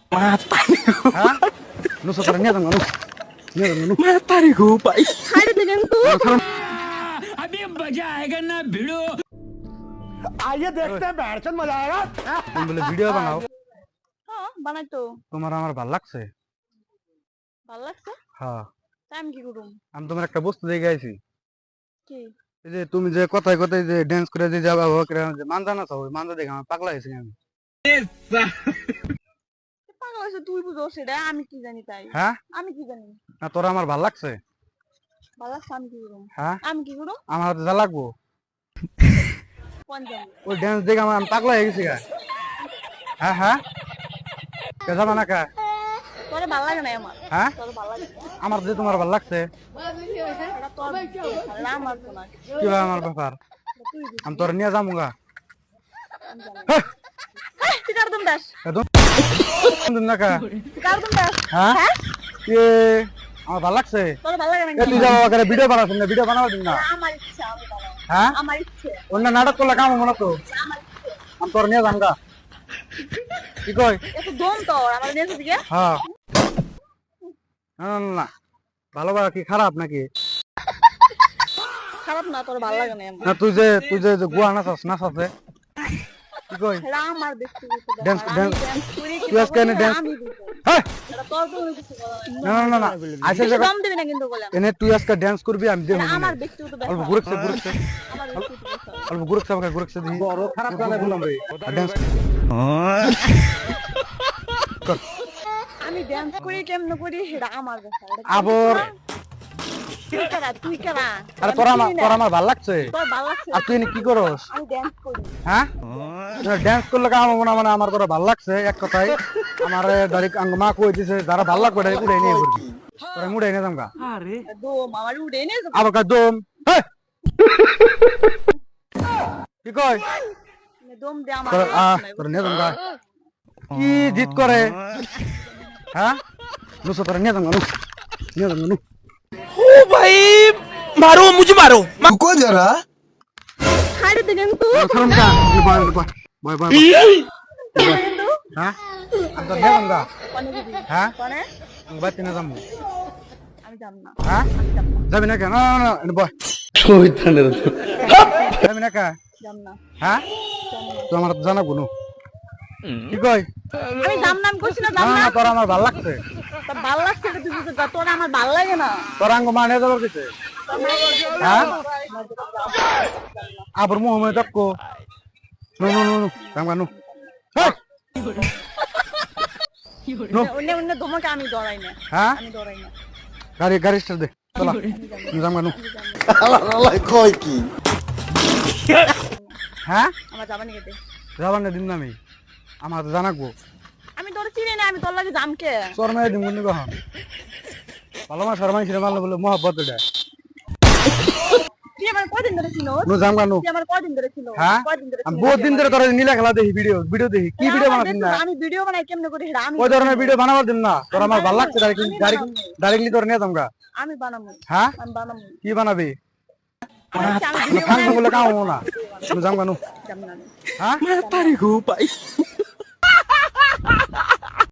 Mata nih. Hah? Nu sotornya tang nu. Mata nih gue, Pak. ছাড়ে দিলেন তো अभी मजा आएगा ना भिड़ो। आइए देखते हैं बैठचंद मजा आएगा। তুমি বলে ভিডিও বানাও হ্যাঁ বানাই তো তোমার আমার ভালো লাগছে ভালো লাগছে হ্যাঁ তাই আমি কি করুম আমি তোমার একটা বস্তু দেখে আইছি কি এই যে তুমি যে কথায় কথায় যে ড্যান্স করে যে যাবা করে যে মানজা না চাও মানজা দেখে আমি পাগলা হয়েছি আমি পাগল হয়েছে তুই বুঝো সেটা আমি কি জানি তাই হ্যাঁ আমি কি জানি না তোর আমার ভালো লাগছে ভালো লাগছে আমি কি করুম হ্যাঁ আমি কি করুম আমার হাতে যা লাগবো কোন জানি ওই ড্যান্স দেখে আমি পাগলা হয়ে গেছি গা হ্যাঁ হ্যাঁ কে যাবা না কা তোরে ভালো লাগে না আমার হ্যাঁ তোর ভালো লাগে আমার যে তোমার ভালো লাগছে এটা তোর না আমার তো না কি ভাই আমার ব্যাপার তুই বুঝ আমি তোর নিয়ে যাবো গা তুই কার দম দাস একদম না কা তুই কার দম দাস হ্যাঁ হ্যাঁ এ আমার ভালো লাগছে তোর ভালো লাগে এ না তুই যাবো করে ভিডিও বানাচ্ছিস না ভিডিও বানাবো দিন না আমার ইচ্ছা আমি বানাবো হ্যাঁ আমার ইচ্ছে অন্য নাটক করলে কাম মনে তো আমার ইচ্ছে আমি তোর নিয়ে যাম গা কি কই এত দম তোর আমার নিয়ে দিকে হ্যাঁ না না না ভালো বা কি খারাপ নাকি খারাপ না তোর ভালো লাগে না আমার না তুই যে গুয়া নাচাছে কি কই এটা আমার ব্যক্তিগত Dance, ব্যাপার আমি dance. dance করি কি তুই আজকে করি এনে না, dance- আমি বুঝবো হ্যাঁ এটা তোর কোনো কিছু বলার নাই। না না না আইসা বেশি জায়গা দম দিবি না কিন্তু বললাম এনে তুই আজকে ড্যান্স করবি আমি দেখব এটা আমার ব্যক্তিগত অল্প ব্যাপার গুরুকছে আমার ব্যক্তিগত ব্যাপার অল্প গুরুকছে দেখি বড় খারাপ গানে বললাম রে ড্যান্স আমি ড্যান্স করি কেমন করি এটা আমার ব্যাপার এটা আবার তুই কারা আরে আমি চিনি না। তোর আমার ভালো লাগছে তোর ভালো লাগছে আর তুই এনে কি করস আমি ড্যান্স করি হ্যাঁ ড্যান্স করলে কাম মনে মানে আমার তোরা ভালো লাগছে এক কথাই আমার দাড়ি মা কই দিছে যারা ভালো লাগবে এটা উড়ে নিয়ে করবি তোরা মুড়ে নিয়ে যামগা দম আমার উড়ে নে আবার কাজ দম হেই! কি কই দম দে আমার তোরা নিয়ে যামগা কি জিত করে হ্যাঁ নুসো তোরা নিয়ে যামগা নিয়ে যামগা নু ओ भाई मारो मुझे मारो। रुको जरा ছাড়ে দিলেন তো শরম কা বয় বয় বয় বয় কিন্তু হ্যাঁ আমি তো নিয়ে যামগা কোনে দিবি হ্যাঁ কোনে আমি বাইতে নিয়ে যামু আমি যাব না হ্যাঁ আমি যাব না যাবি না কেন না না না বয় যাবি না কা যাব না হ্যাঁ তো আমার জানাবো নু কি কই আমি যাব না আমি কইছি না না যাব না না তোর আমার ভালো লাগছে তোর ভালো লাগছে এটা তুই বুঝতে পার তোর আমার ভালো লাগে না তোর আঙ্গ মানে যাবো কিছু হ্যাঁ আবার মোহাম্মদ তক্কো no no no no come Kanu no অন্য অন্য তোমাকে আমি ডরাই না হ্যাঁ আমি ডরাই না গাড়ি স্টার্ট দে চলা যাম কানু কয় কি হ্যাঁ আমার যাবা নিকে দে যাবার না দিন না আমি আমার তো জানাকবো আমি তোর চিনি না আমি তোর লাগে জামকে তোর মেয়ে দিন গুনি কখন ভালো মা শর্মা ছিল মারলে বলে মহব্বত এটা তুই আমার কদিন ধরে ছিল নো যাম কানু তুই আমার কদিন ধরে ছিল হ্যাঁ কদিন ধরে আমি বহুত দিন ধরে তোর নীলা খেলা দেখি ভিডিও দেখি কি ভিডিও বানাচ্ছিস না আমি ভিডিও বানাই কেমনে করি সেটা আমি ওই ধরনের ভিডিও বানাবার দিন না তোর আমার ভালো লাগছে ডাইরেক্টলি তোর নিয়ে যামগা আমি বানাবো হ্যাঁ আমি বানাবো কি বানাবি আমি ভিডিও ফান বলে কাম হবো না তুমি যাম কানু যাব না আমি। হ্যাঁ Mata nih gue, Pak.